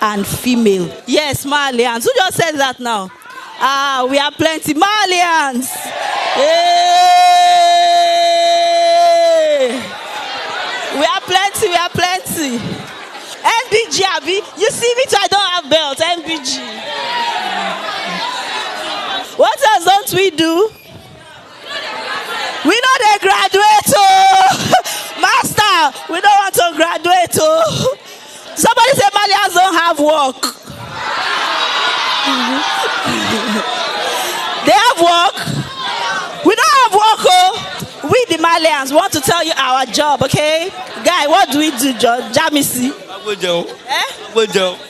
and female. Yes, Marlians. Who just said that now? We are plenty. Marlians. Hey! We are plenty. MBG, Abi. You see me too, I don't have belt. MBG. What else don't we do? We know they graduate, Master, we don't want to graduate, Somebody say Malians don't have work. They have work. We don't have work, We the Malians want to tell you our job, okay? Guy, what do we do, Jamisi?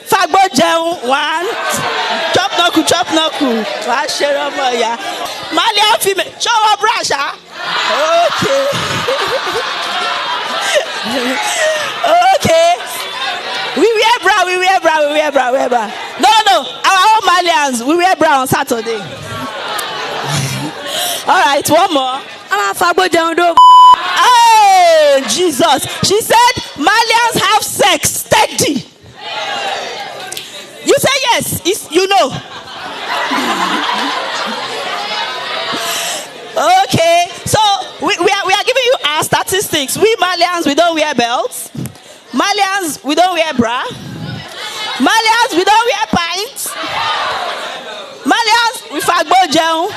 Fagbo one. Chop knuckle. Malian female. Show up, Rasha. Okay. We wear bra. No. Our own Malians, we wear bra on Saturday. All right, one more. Oh, Jesus. She said Malians have sex steady. You say yes, you know. Okay, so we are giving you our statistics. We Malians, we don't wear belts. Malians, we don't wear bra. Malians, we don't wear pints. Malians, we fagbo jeun.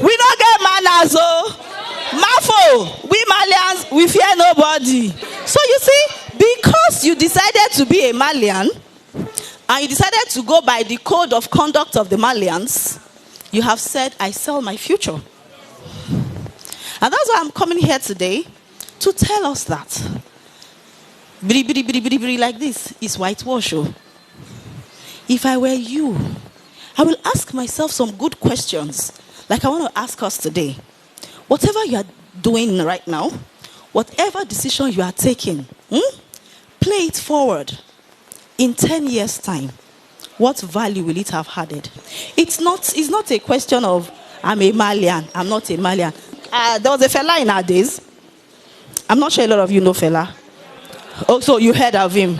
We don't get manners, Mafo, we Malians, we fear nobody. So you see, because you decided to be a Malian, and you decided to go by the code of conduct of the Malians, you have said, I sell my future. And that's why I'm coming here today to tell us that. Bri like this is whitewash. If I were you, I will ask myself some good questions, like I want to ask us today. Whatever you are doing right now, whatever decision you are taking, play it forward. In 10 years' time, what value will it have added? It's not a question of, I'm a Malian, I'm not a Malian. There was a fella in our days. I'm not sure a lot of you know fella. Also, you heard of him.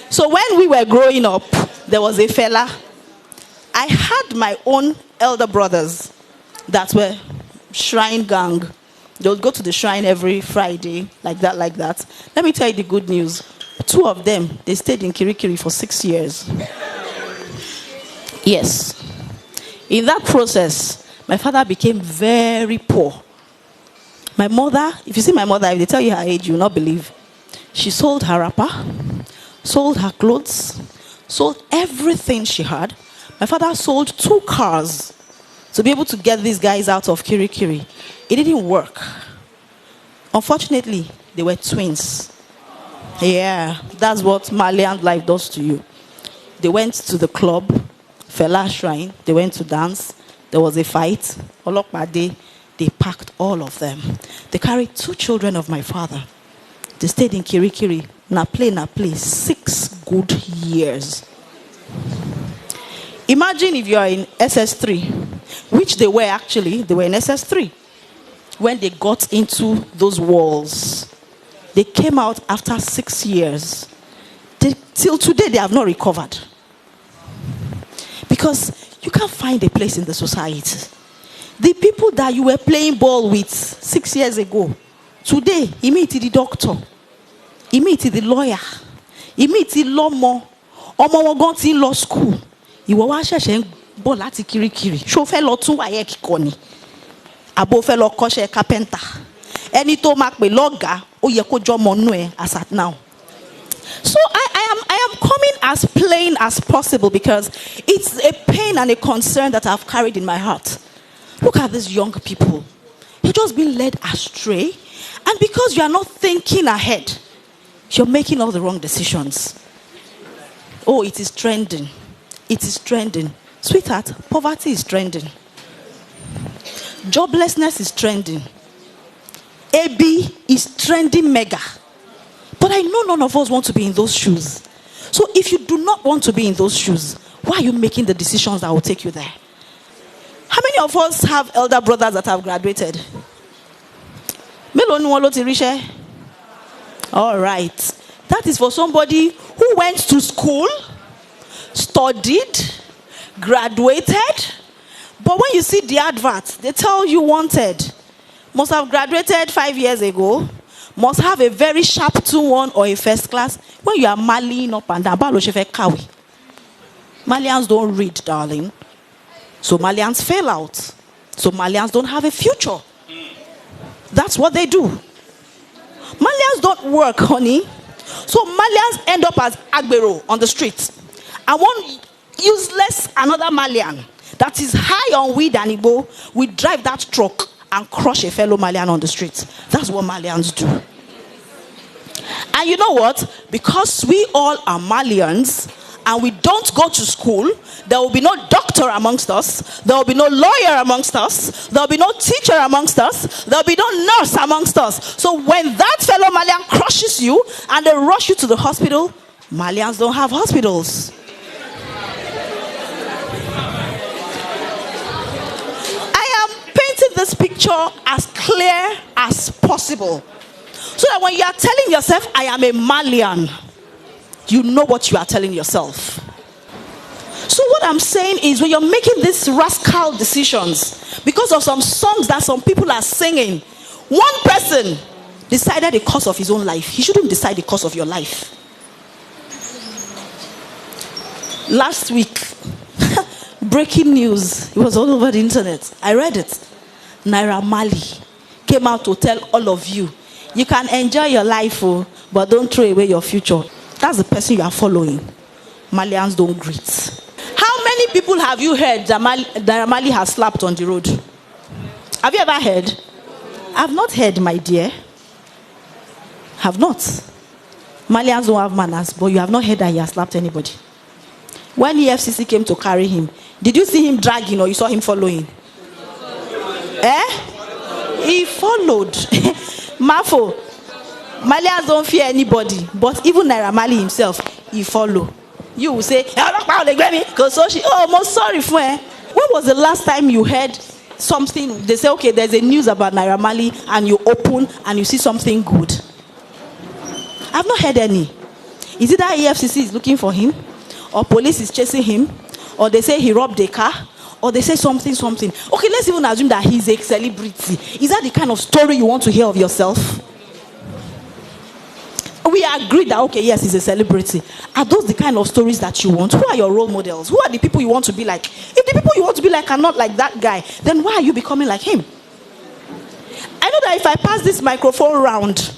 So when we were growing up, there was a fella. I had my own elder brothers that were shrine gang. They would go to the shrine every Friday, like that. Let me tell you the good news. 2 of them, they stayed in Kirikiri for 6 years. Yes. In that process, my father became very poor. My mother, if you see my mother, if they tell you her age, you will not believe. She sold her wrapper, sold her clothes, sold everything she had. My father sold 2 cars to be able to get these guys out of Kirikiri. It didn't work. Unfortunately, they were twins. Yeah, that's what Marlian life does to you. They went to the club, Fela Shrine. They went to dance. There was a fight. Olokpade, they packed all of them. They carried 2 children of my father. They stayed in Kirikiri. Na play. 6 good years. Imagine if you are in SS3, which they were actually. They were in SS3. When they got into those walls, they came out after 6 years. Till today, they have not recovered. Because you can't find a place in the society. The people that you were playing ball with 6 years ago, today, he meet the doctor, he meet the lawyer, he meet the lawman, ọmọ wọn gan ti law school. Ìwọ wá ṣẹ̀ṣẹ̀ ń bọ̀ láti Kirikiri. Ṣó fẹ́ lọ tún wáyé kíkọ ni? Àbò fẹ́ lọ kọ́ṣẹ́ carpenter. Ẹni tó máa pè lọ́gàá, ó yẹ kó jọmọ nú ẹ as at now. So I am coming as plain as possible because it's a pain and a concern that I've carried in my heart. Look at these young people. You're just being led astray. And because you are not thinking ahead, you're making all the wrong decisions. Oh, it is trending. It is trending. Sweetheart, poverty is trending. Joblessness is trending. AB is trending mega. But I know none of us want to be in those shoes. So if you do not want to be in those shoes, why are you making the decisions that will take you there? How many of us have elder brothers that have graduated? All right. That advert is for somebody who went to school, studied, graduated. But when you see the advert, they tell you wanted. Must have graduated 5 years ago. Must have a very sharp 2-1 or a first class. When you are Malian up and down, Malians don't read, darling. So Malians fail out. So Malians don't have a future. That's what they do. Malians don't work, honey. So Malians end up as Agbero on the street. And one useless another Malian that is high on weed and Igbo will drive that truck and crush a fellow Malian on the street. That's what Malians do. And you know what? Because we all are Malians and we don't go to school, there will be no doctor amongst us, there will be no lawyer amongst us, there will be no teacher amongst us, there will be no nurse amongst us. So when that fellow Malian crushes you and they rush you to the hospital, Malians don't have hospitals. This picture as clear as possible so that when you are telling yourself I am a Malian, you know what you are telling yourself. So what I'm saying is, when you're making these rascal decisions because of some songs that some people are singing, one person decided the course of his own life. He shouldn't decide the course of your life. Last week, breaking news, it was all over the internet. I read it. Naira Marley came out to tell all of you, you can enjoy your life, but don't throw away your future. That's the person you are following. Malians don't greet. How many people have you heard that Naira Marley has slapped on the road? Have you ever heard? I've not heard, my dear. Have not. Malians don't have manners, but you have not heard that he has slapped anybody. When EFCC came to carry him, did you see him dragging or you saw him following? He followed. Mafo. Malians don't fear anybody, but even Naira Marley himself, he followed. You will say, oh, most sorry for her. When was the last time you heard something? They say, okay, there's a news about Naira Marley, and you open and you see something good. I've not heard any. Is it that EFCC is looking for him, or police is chasing him, or they say he robbed a car, or they say something. Okay, let's even assume that he's a celebrity. Is that the kind of story you want to hear of yourself? We agree that, okay, yes, he's a celebrity. Are those the kind of stories that you want? Who are your role models? Who are the people you want to be like? If the people you want to be like are not like that guy, then why are you becoming like him? I know that if I pass this microphone round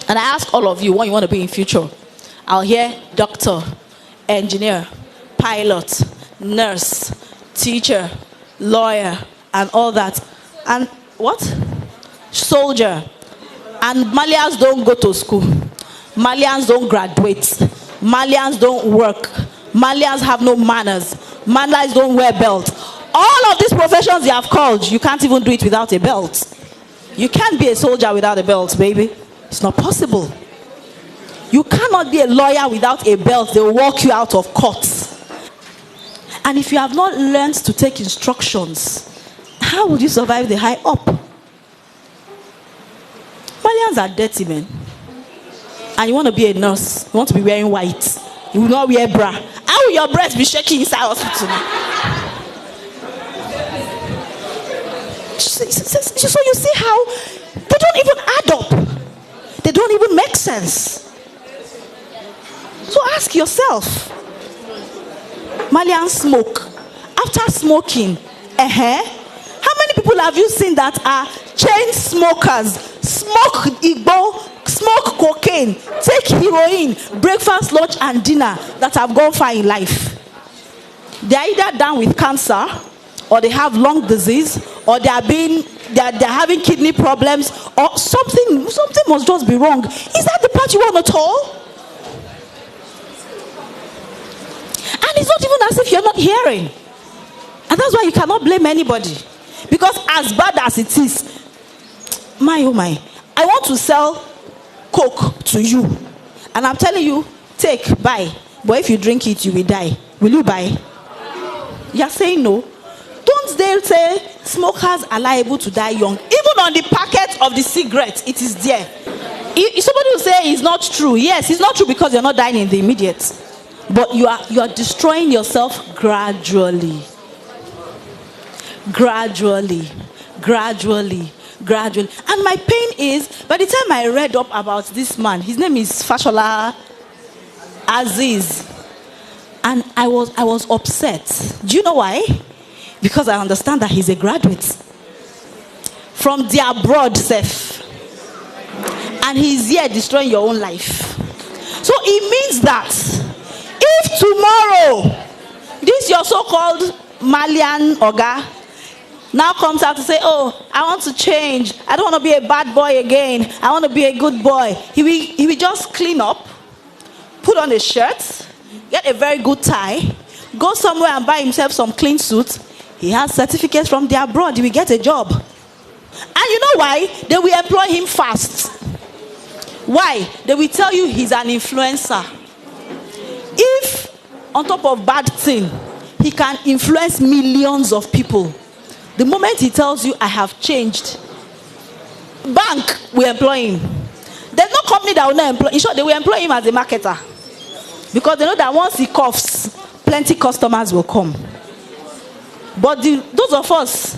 and I ask all of you what you want to be in future, I'll hear doctor, engineer, pilot, nurse, teacher, lawyer, and all that. And what? Soldier. And Malians don't go to school. Malians don't graduate. Malians don't work. Malians have no manners. Malians don't wear belt. All of these professions you have called, you can't even do it without a belt. You can't be a soldier without a belt, baby. It's not possible. You cannot be a lawyer without a belt. They will walk you out of court. And if you have not learned to take instructions, how will you survive the high up? Malians are dirty, men. And you want to be a nurse. You want to be wearing white. You will not wear bra. How will your breast be shaking inside hospital? So you see how they don't even add up. They don't even make sense. So ask yourself. Malian smoke. After smoking, how many people have you seen that are chain smokers? Smoke Igbo, smoke cocaine, take heroin, breakfast, lunch, and dinner that have gone far in life. They are either down with cancer, or they have lung disease, or they're having kidney problems, or something must just be wrong. Is that the part you want at all? And it's not even as if you're not hearing. And that's why you cannot blame anybody. Because as bad as it is, my oh my, I want to sell Coke to you. And I'm telling you, take, buy. But if you drink it, you will die. Will you buy? You're saying no. Don't they say smokers are liable to die young? Even on the packet of the cigarette, it is there. Somebody will say it's not true. Yes, it's not true because you're not dying in the immediate. But you are destroying yourself gradually. Gradually. And my pain is, by the time I read up about this man, his name is Fashola Aziz, and I was upset. Do you know why? Because I understand that he's a graduate from the abroad self, and he's here destroying your own life. So it means that if tomorrow this your so-called Marlian Oga now comes out to say, oh, I want to change, I don't want to be a bad boy again, I want to be a good boy, he will just clean up, put on a shirt, get a very good tie, go somewhere and buy himself some clean suit. He has certificates from the abroad, he will get a job. And you know why? They will employ him fast. Why? They will tell you he's an influencer. If on top of bad thing, he can influence millions of people, the moment he tells you, I have changed, bank will employ him. There's no company that will not employ him. In short, they will employ him as a marketer. Because they know that once he coughs, plenty customers will come. But those of us